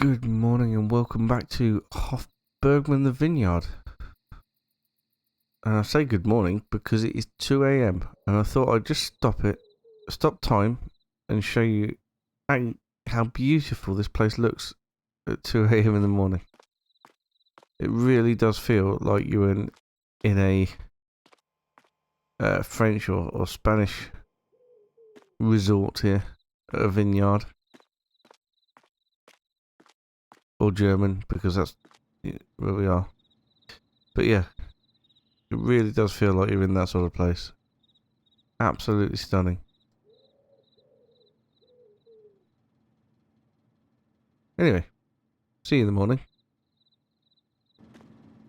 Good morning and welcome back to Hof Bergmann the Vineyard. And I say good morning because it is 2 a.m. and I thought I'd just stop time and show you how beautiful this place looks at 2 a.m. in the morning. It really does feel like you're in a French or Spanish resort here at a vineyard. Or German, because that's where we are. But yeah, it really does feel like you're in that sort of place. Absolutely stunning. Anyway, see you in the morning.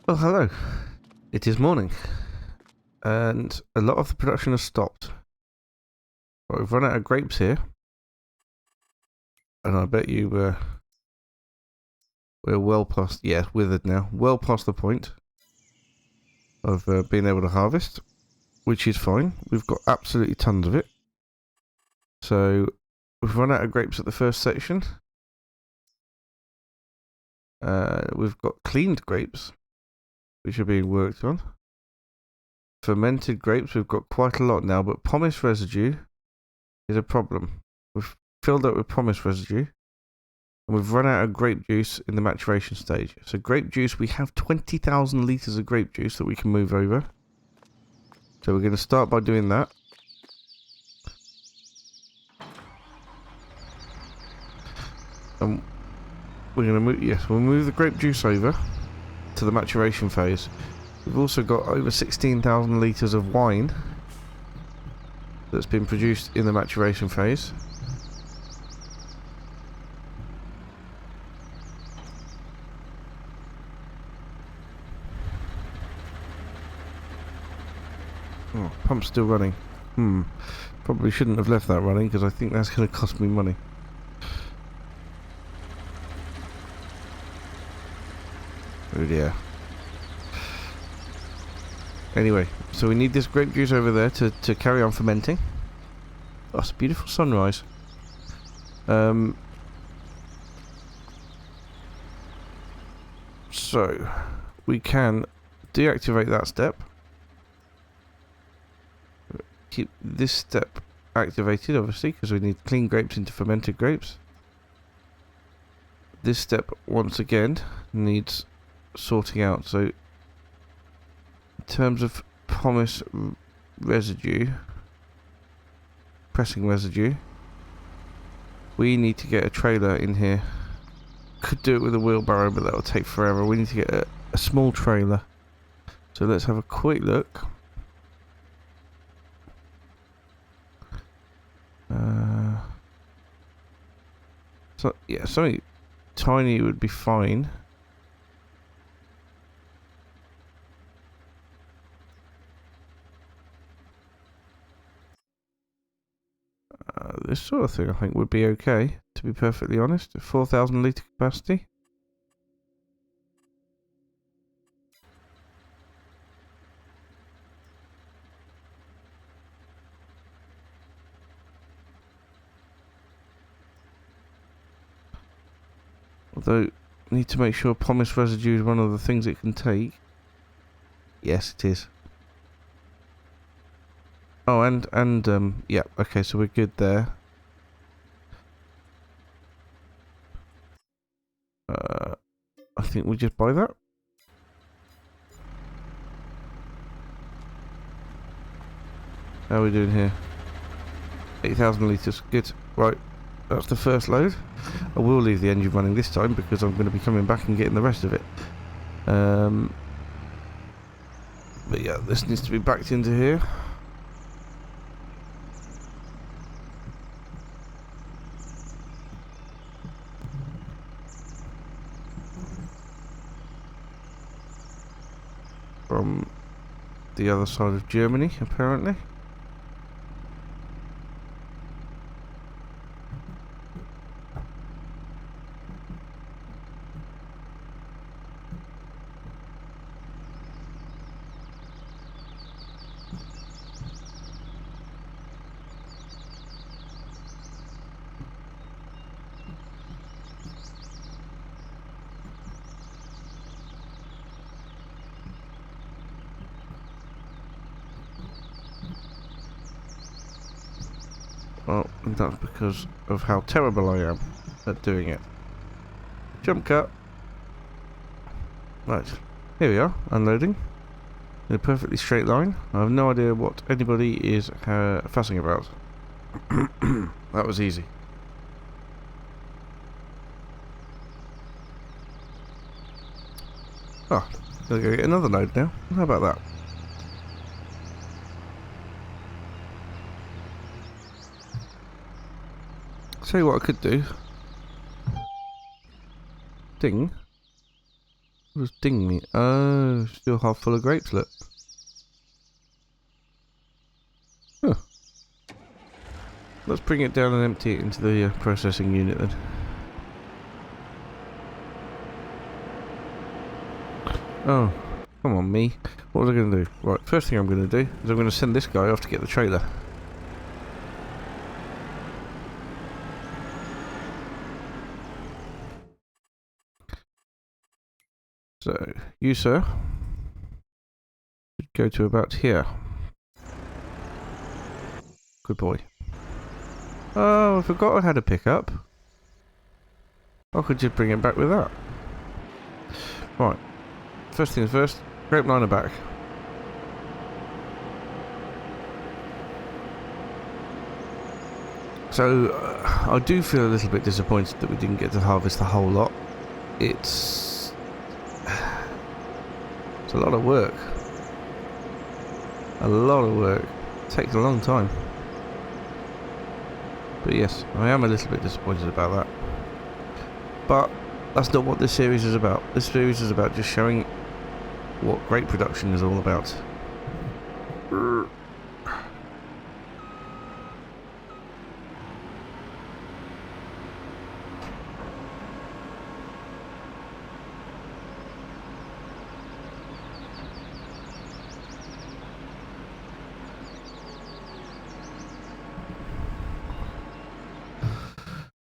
Well, hello. It is morning. And a lot of the production has stopped. But we've run out of grapes here. And I bet you we're well past, yeah, withered now. Well past the point of being able to harvest, which is fine. We've got absolutely tons of it. So we've run out of grapes at the first section. We've got cleaned grapes, which are being worked on. Fermented grapes, we've got quite a lot now, but pomace residue is a problem. We've filled up with pomace residue, and we've run out of grape juice in the maturation stage. So grape juice, we have 20,000 litres of grape juice that we can move over. So we're going to start by doing that. And we're going to move, yes, we'll move the grape juice over to the maturation phase. We've also got over 16,000 litres of wine that's been produced in the maturation phase. Oh, pump's still running. Probably shouldn't have left that running because I think that's going to cost me money. Oh dear. Anyway, so we need this grape juice over there to carry on fermenting. Oh, it's a beautiful sunrise. So we can deactivate that step. Keep this step activated, obviously, because we need clean grapes into fermented grapes. This step, once again, needs sorting out. So in terms of pomace residue, pressing residue, we need to get a trailer in here. Could do it with a wheelbarrow, but that'll take forever. We need to get a small trailer. So let's have a quick look. So yeah, something tiny would be fine. This sort of thing I think would be okay, to be perfectly honest. 4,000 litre capacity. Although, need to make sure pomace residue is one of the things it can take. Yes, it is. Oh, and yeah, okay, so we're good there. I think we'll just buy that. How are we doing here? 8,000 litres, good. Right, that's the first load. I will leave the engine running this time because I'm going to be coming back and getting the rest of it. But yeah, this needs to be backed into here. From the other side of Germany, apparently. Well, that's because of how terrible I am at doing it. Jump cut. Right, here we are, unloading. In a perfectly straight line. I have no idea what anybody is fussing about. That was easy. Oh, gotta go get another load now. How about that? Tell you what I could do. Ding. What does ding mean? Oh, still half full of grapes, look. Huh. Let's bring it down and empty it into the processing unit then. Oh, come on me. What was I going to do? Right, first thing I'm going to do is I'm going to send this guy off to get the trailer. So, you sir, should go to about here. Good boy. Oh, I forgot I had a pickup. I could just bring it back with that. Right, first things first, grape liner back. So, I do feel a little bit disappointed that we didn't get to harvest the whole lot. It's a lot of work. A lot of work. It takes a long time. But yes, I am a little bit disappointed about that. But that's not what this series is about. This series is about just showing what grape production is all about.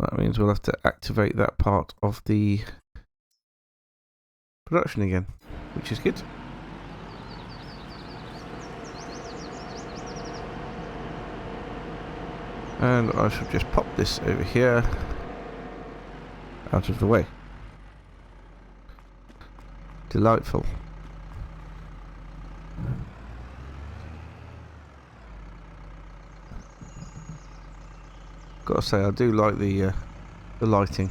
That means we'll have to activate that part of the production again, which is good. And I shall just pop this over here out of the way. Delightful. Gotta say, I do like the lighting.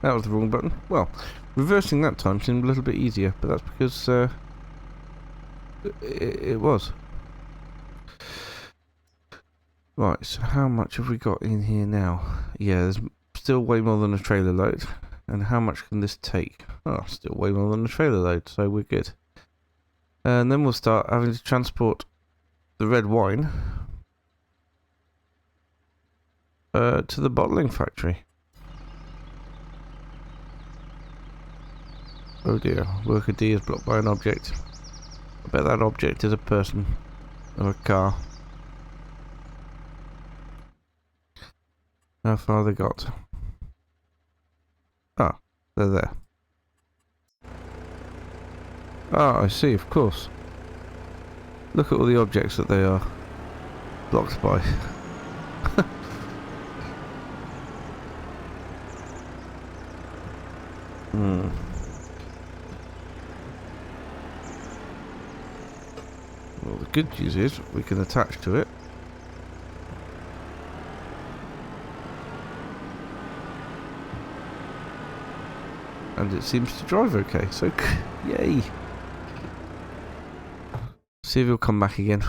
That was the wrong button. Well, reversing that time seemed a little bit easier, but that's because it was. Right, so how much have we got in here now? Yeah, there's still way more than a trailer load. And how much can this take? Oh, still way more than a trailer load, so we're good. And then we'll start having to transport the red wine to the bottling factory. Oh dear, worker D is blocked by an object. I bet that object is a person or a car. How far they got? Ah, they're there. Ah, I see, of course. Look at all the objects that they are blocked by. Well, the good news is we can attach to it. And it seems to drive okay, so yay! See if he'll come back again.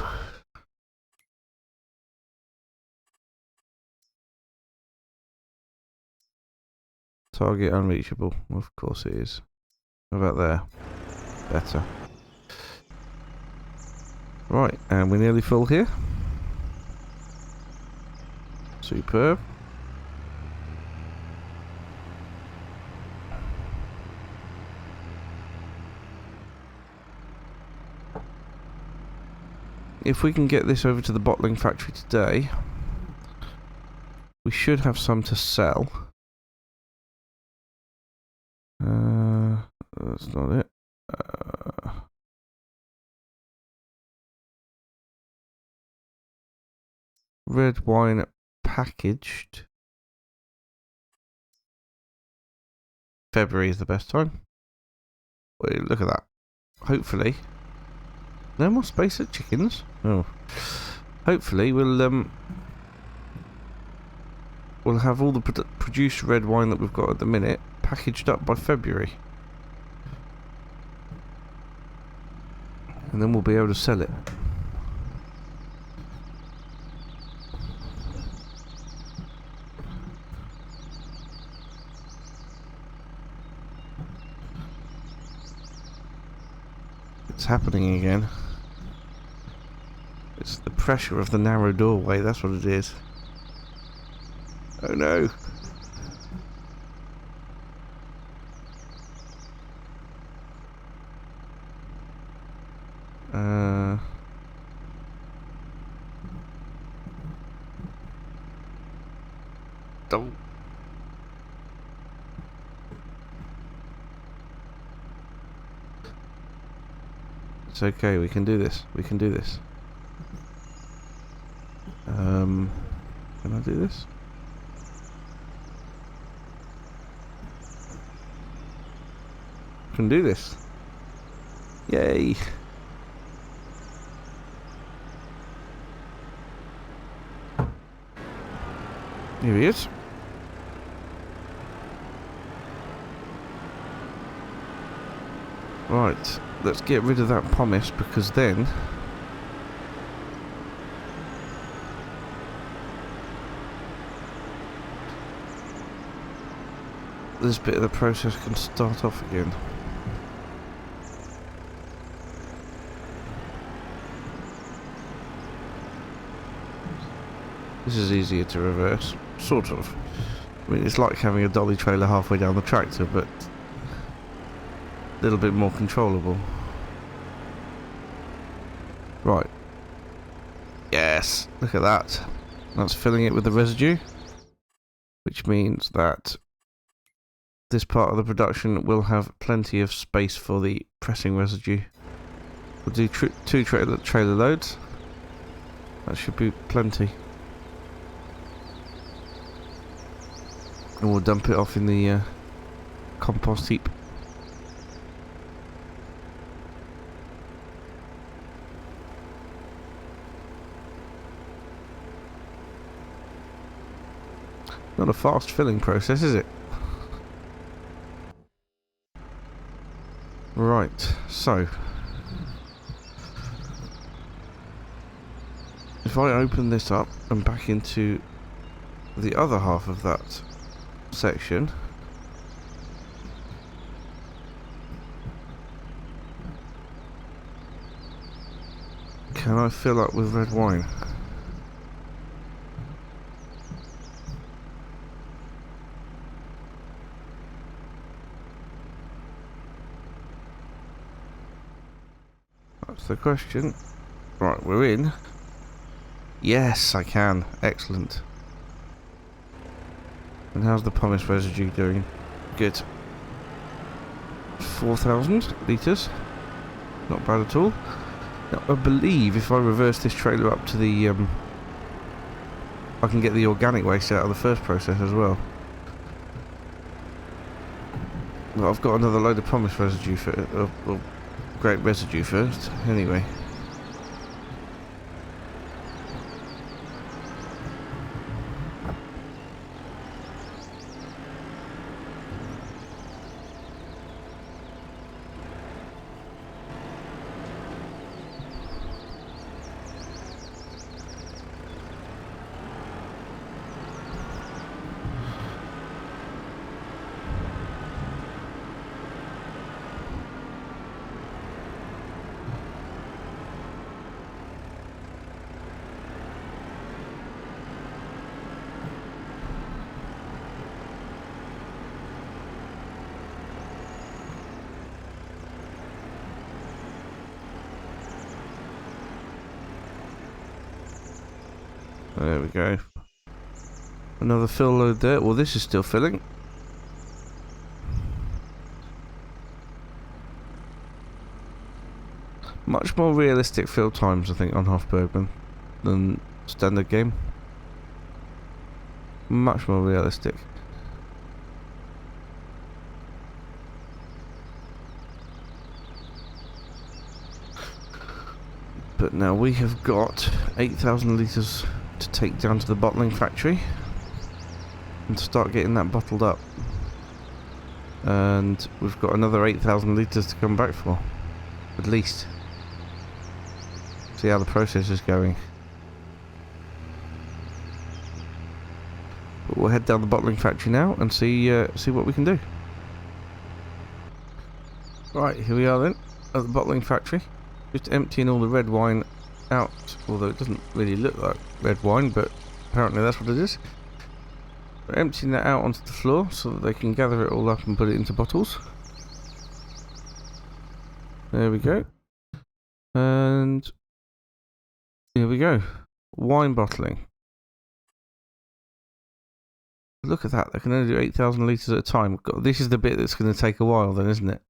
Target unreachable. Of course it is. How about there? Better. Right, and we're nearly full here. Superb. If we can get this over to the bottling factory today, we should have some to sell. That's not it. red wine packaged. February is the best time. Wait, look at that. Hopefully. No more space at chickens? Oh. Hopefully we'll have all the produced red wine that we've got at the minute packaged up by February. And then we'll be able to sell it. It's happening again. It's the pressure of the narrow doorway, that's what it is. Oh no! Don't. It's okay, we can do this. We can do this. Can I do this? Can do this. Yay! Here he is. Right, let's get rid of that pomace because then this bit of the process can start off again. This is easier to reverse, sort of. I mean, it's like having a dolly trailer halfway down the tractor, but a little bit more controllable. Right. Yes, look at that. That's filling it with the residue, which means that this part of the production will have plenty of space for the pressing residue. We'll do two trailer loads. That should be plenty. And we'll dump it off in the compost heap. Not a fast filling process, is it? Right, so if I open this up and back into the other half of that section, can I fill up with red wine? That's the question. Right, we're in. Yes, I can. Excellent. And how's the pomace residue doing? Good. 4,000 litres. Not bad at all. Now, I believe if I reverse this trailer up to the... I can get the organic waste out of the first process as well. Well, I've got another load of pomace residue for... grape residue first, anyway. There we go. Another fill load there. Well, this is still filling. Much more realistic fill times, I think, on Hof Bergmann than standard game. much more realistic. But now we have got 8,000 litres to take down to the bottling factory and start getting that bottled up. And we've got another 8,000 litres to come back for, at least. See how the process is going. But we'll head down the bottling factory now and see what we can do. Right, here we are then, at the bottling factory. Just emptying all the red wine out, although it doesn't really look like red wine, but apparently that's what it is. We're emptying that out onto the floor so that they can gather it all up and put it into bottles. There we go. And here we go. Wine bottling. Look at that, they can only do 8,000 litres at a time. God, this is the bit that's going to take a while then, isn't it?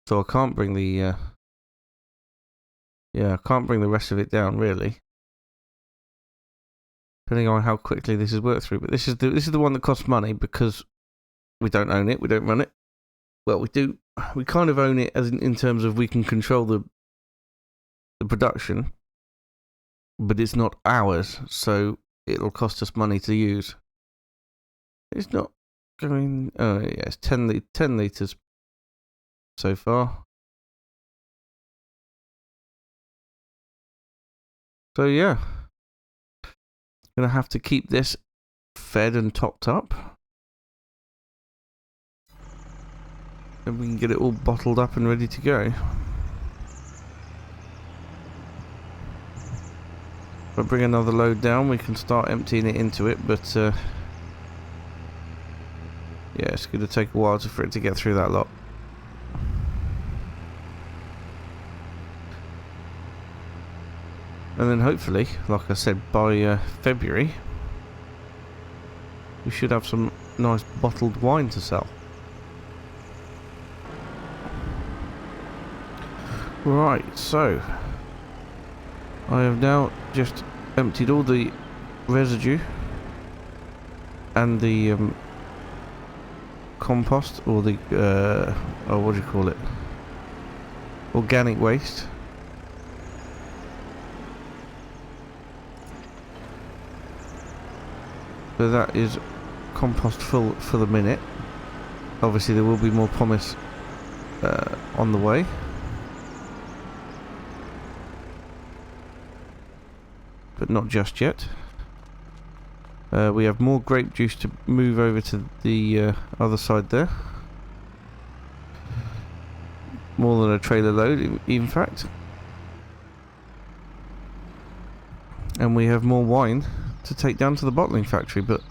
So I can't bring the I can't bring the rest of it down really, depending on how quickly this is worked through. But this is the one that costs money because we don't own it, we don't run it. Well, we do. We kind of own it as in terms of we can control the production, but it's not ours, so it'll cost us money to use. It's not going. Oh yeah, it's 10 litres. So far. So yeah, gonna have to keep this fed and topped up, and we can get it all bottled up and ready to go. If I bring another load down, we can start emptying it into it, but yeah, it's gonna take a while for it to get through that lot. And then hopefully, like I said, by February, we should have some nice bottled wine to sell. Right, so I have now just emptied all the residue and the compost, or the oh, what do you call it? Organic waste. So that is compost full for the minute. Obviously there will be more pomace on the way. But not just yet. We have more grape juice to move over to the other side there. More than a trailer load, in fact. And we have more wine to take down to the bottling factory, but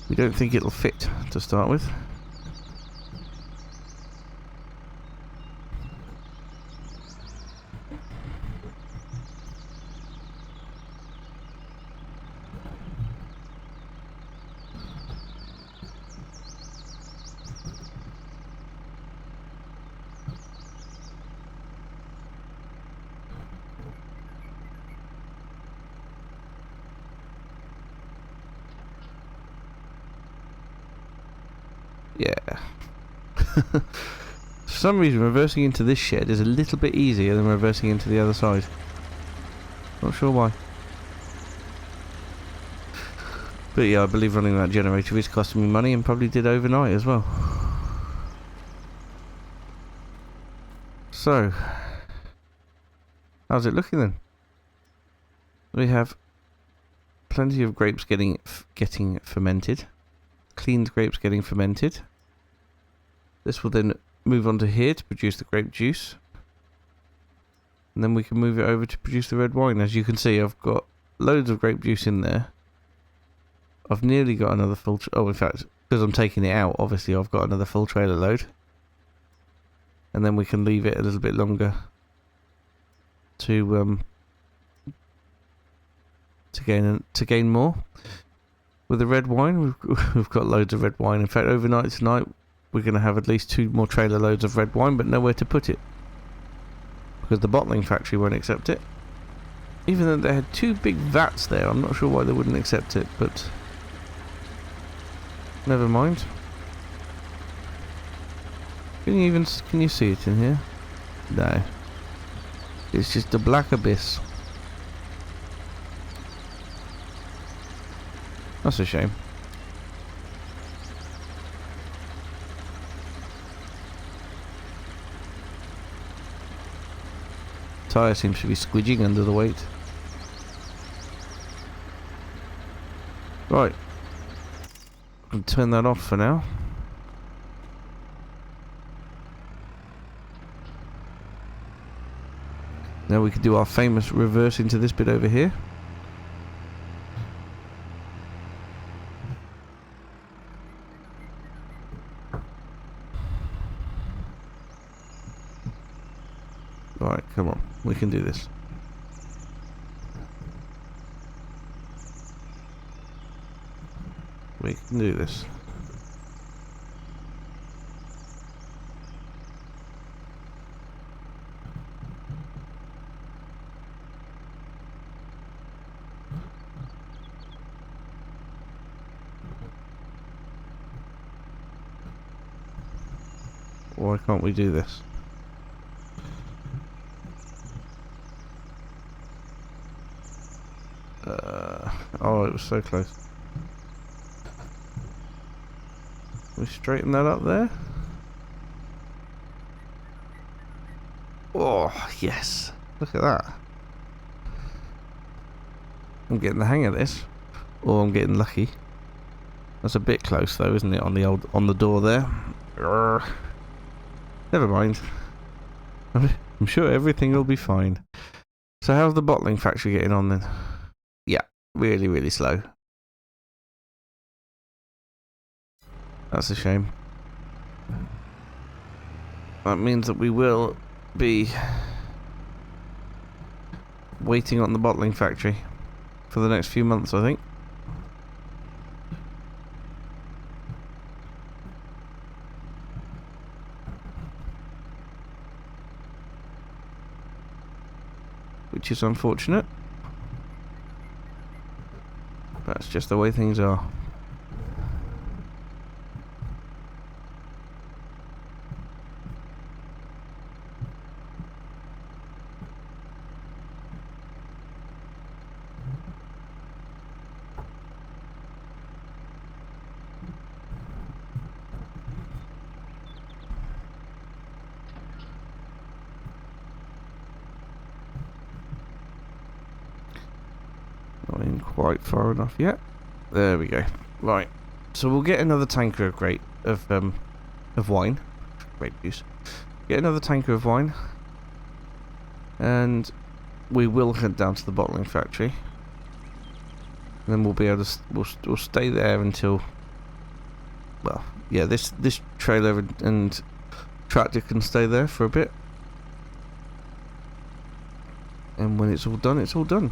we don't think it'll fit to start with. Yeah. For some reason, reversing into this shed is a little bit easier than reversing into the other side. Not sure why. But yeah, I believe running that generator is costing me money, and probably did overnight as well. So, how's it looking then? We have plenty of grapes getting fermented. Cleaned grapes getting fermented. This will then move on to here to produce the grape juice, and then we can move it over to produce the red wine. As you can see, I've got loads of grape juice in there. I've nearly got another full in fact, because I'm taking it out, obviously I've got another full trailer load, and then we can leave it a little bit longer to gain more. With the red wine, we've got loads of red wine. In fact, overnight tonight, we're going to have at least 2 more trailer loads of red wine, but nowhere to put it, because the bottling factory won't accept it. Even though they had 2 big vats there, I'm not sure why they wouldn't accept it, but never mind. Can you see it in here? No. It's just a black abyss. That's a shame. Tyre seems to be squidging under the weight. Right. I'll turn that off for now. Now we can do our famous reverse into this bit over here. Right, come on. We can do this. We can do this. Why can't we do this? Oh, it was so close. We straighten that up there. Oh, yes. Look at that. I'm getting the hang of this. Or I'm getting lucky. That's a bit close though, isn't it, on the door there? Urgh. Never mind. I'm sure everything will be fine. So how's the bottling factory getting on then? Yeah, really, really slow. That's a shame. That means that we will be waiting on the bottling factory for the next few months, I think. Which is unfortunate. That's just the way things are. Not in quite far enough yet. There we go. Right. So we'll get another tanker of wine. Grape juice. Get another tanker of wine. And we will head down to the bottling factory. And then we'll be able to we'll stay there until, well, yeah, this trailer and tractor can stay there for a bit. And when it's all done, it's all done.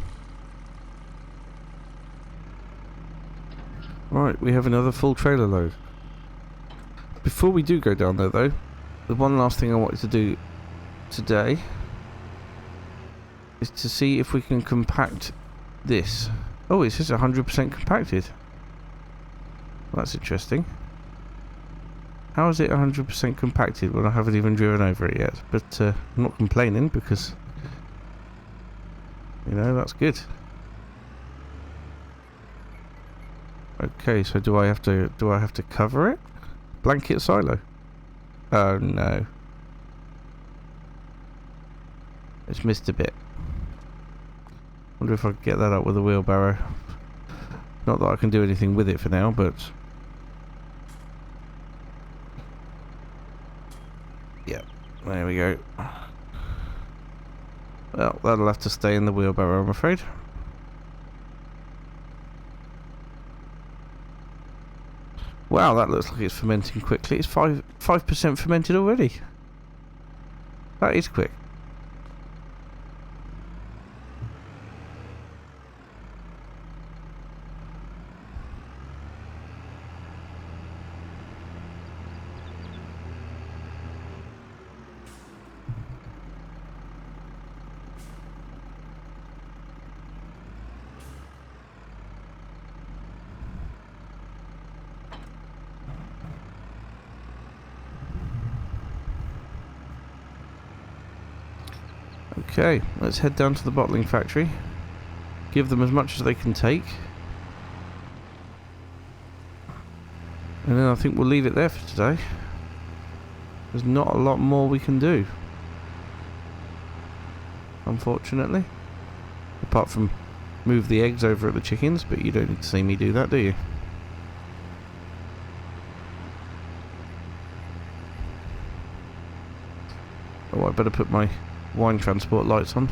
Right, we have another full trailer load. Before we do go down there though, the one last thing I wanted to do today is to see if we can compact this. Oh, it says 100% compacted. Well, that's interesting. How is it 100% compacted when I haven't even driven over it yet? But I'm not complaining because, you know, that's good. Okay, so do I have to cover it? Blanket silo. Oh no. It's missed a bit. Wonder if I can get that up with a wheelbarrow. Not that I can do anything with it for now, but yeah, there we go. Well, that'll have to stay in the wheelbarrow, I'm afraid. Wow, that looks like it's fermenting quickly. It's 5% fermented already. That is quick. Okay, let's head down to the bottling factory. Give them as much as they can take. And then I think we'll leave it there for today. There's not a lot more we can do, unfortunately. Apart from move the eggs over at the chickens, but you don't need to see me do that, do you? Oh, I better put my wine transport lights on.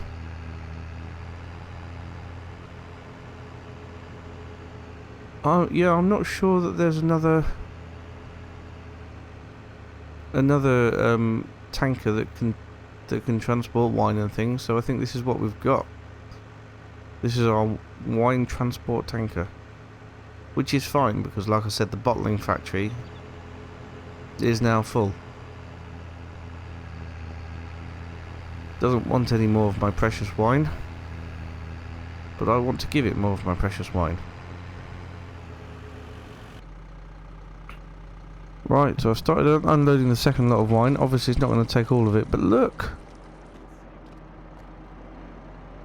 Oh, yeah, I'm not sure that there's another tanker that can transport wine and things, so I think this is what we've got. This is our wine transport tanker, which is fine because, like I said, the bottling factory is now full. Doesn't want any more of my precious wine, but I want to give it more of my precious wine. Right, so I've started unloading the second lot of wine. Obviously it's not going to take all of it, but look!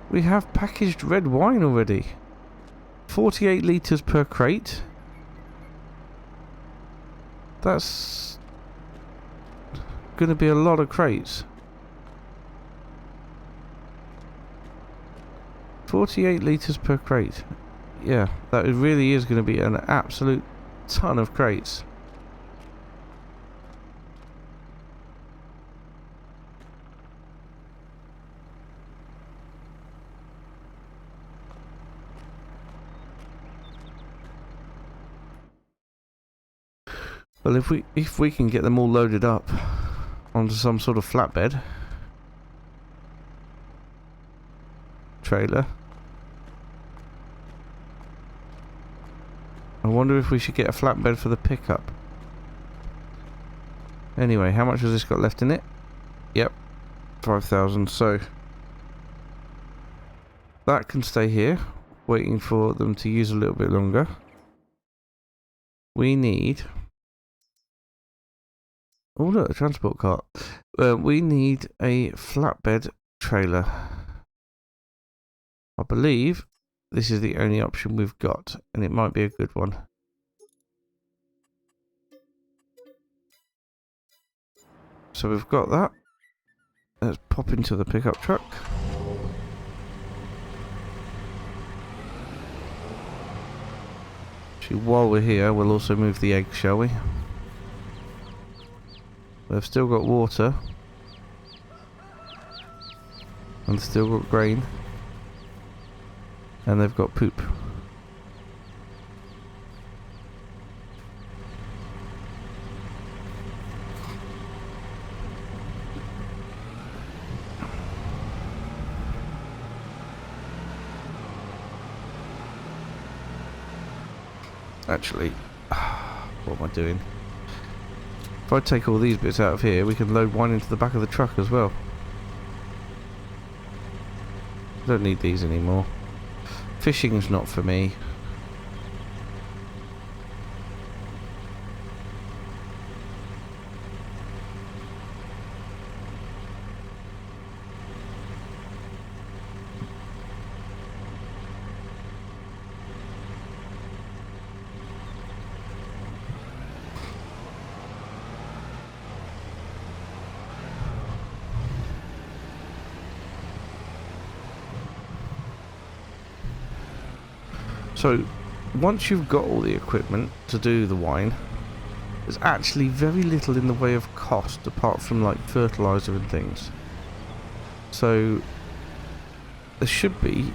We have packaged red wine already. 48 litres per crate. That's going to be a lot of crates. 48 litres per crate. Yeah, that really is going to be an absolute ton of crates. Well, if we can get them all loaded up onto some sort of flatbed trailer, I wonder if we should get a flatbed for the pickup. Anyway, how much has this got left in it? Yep, 5,000. So that can stay here, waiting for them to use a little bit longer. We need... oh look, a transport cart. We need a flatbed trailer. I believe this is the only option we've got, and it might be a good one. So we've got that. Let's pop into the pickup truck. Actually, while we're here, we'll also move the eggs, shall we? They've still got water. And still got grain. And they've got poop. Actually, what am I doing? If I take all these bits out of here, we can load wine into the back of the truck as well. Don't need these anymore. Fishing's not for me. So, once you've got all the equipment to do the wine, there's actually very little in the way of cost apart from like fertilizer and things. So, there should be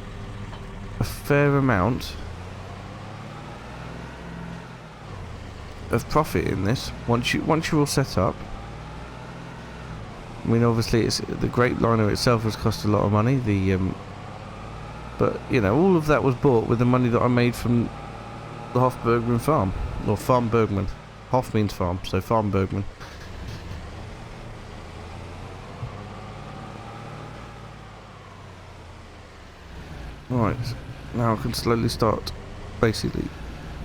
a fair amount of profit in this once you're all set up. I mean, obviously, it's the grape liner itself has cost a lot of money. But, you know, all of that was bought with the money that I made from the Hof Bergmann farm. Or Farm Bergmann. Hof means farm, so Farm Bergmann. Right, now I can slowly start basically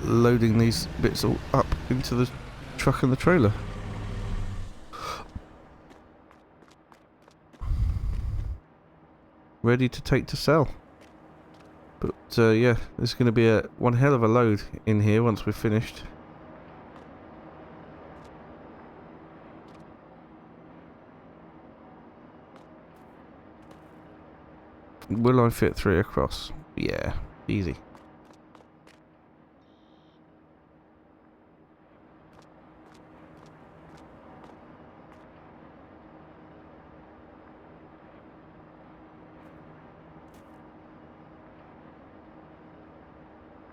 loading these bits all up into the truck and the trailer. ready to take to sell. But yeah, there's going to be one hell of a load in here once we're finished. Will I fit 3 across? Yeah, easy.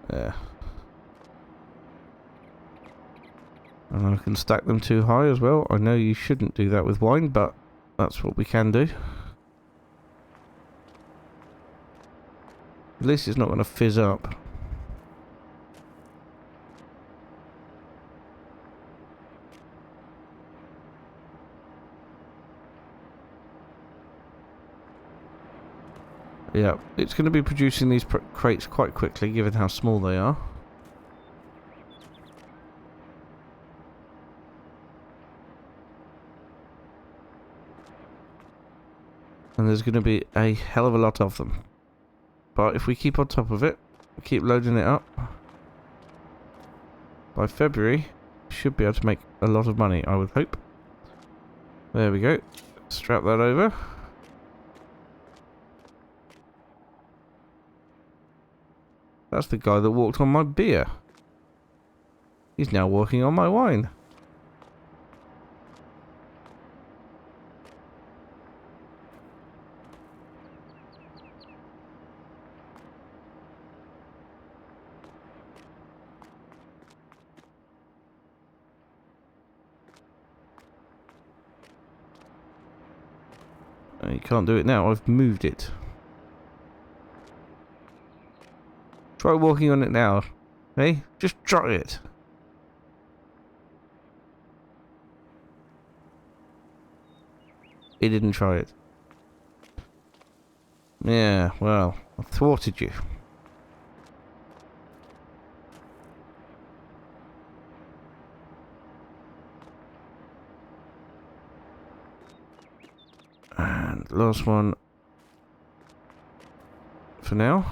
There. And I can stack them too high as well. I know you shouldn't do that with wine, but that's what we can do. At least it's not going to fizz up. Yeah, it's going to be producing these crates quite quickly, given how small they are. And there's going to be a hell of a lot of them. But if we keep on top of it, keep loading it up, by February, we should be able to make a lot of money, I would hope. There we go. Strap that over. That's the guy that walked on my beer. He's now walking on my wine. You can't do it now, I've moved it. Try walking on it now. Hey, just try it. He didn't try it. Yeah, well, I thwarted you. And last one for now.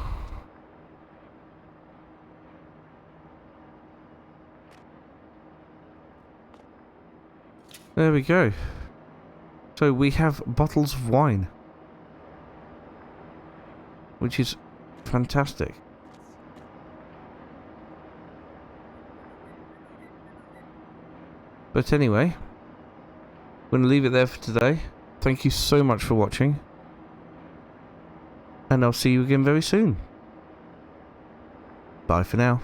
There we go. So we have bottles of wine, which is fantastic. But anyway, I'm going to leave it there for today. Thank you so much for watching, and I'll see you again very soon. Bye for now.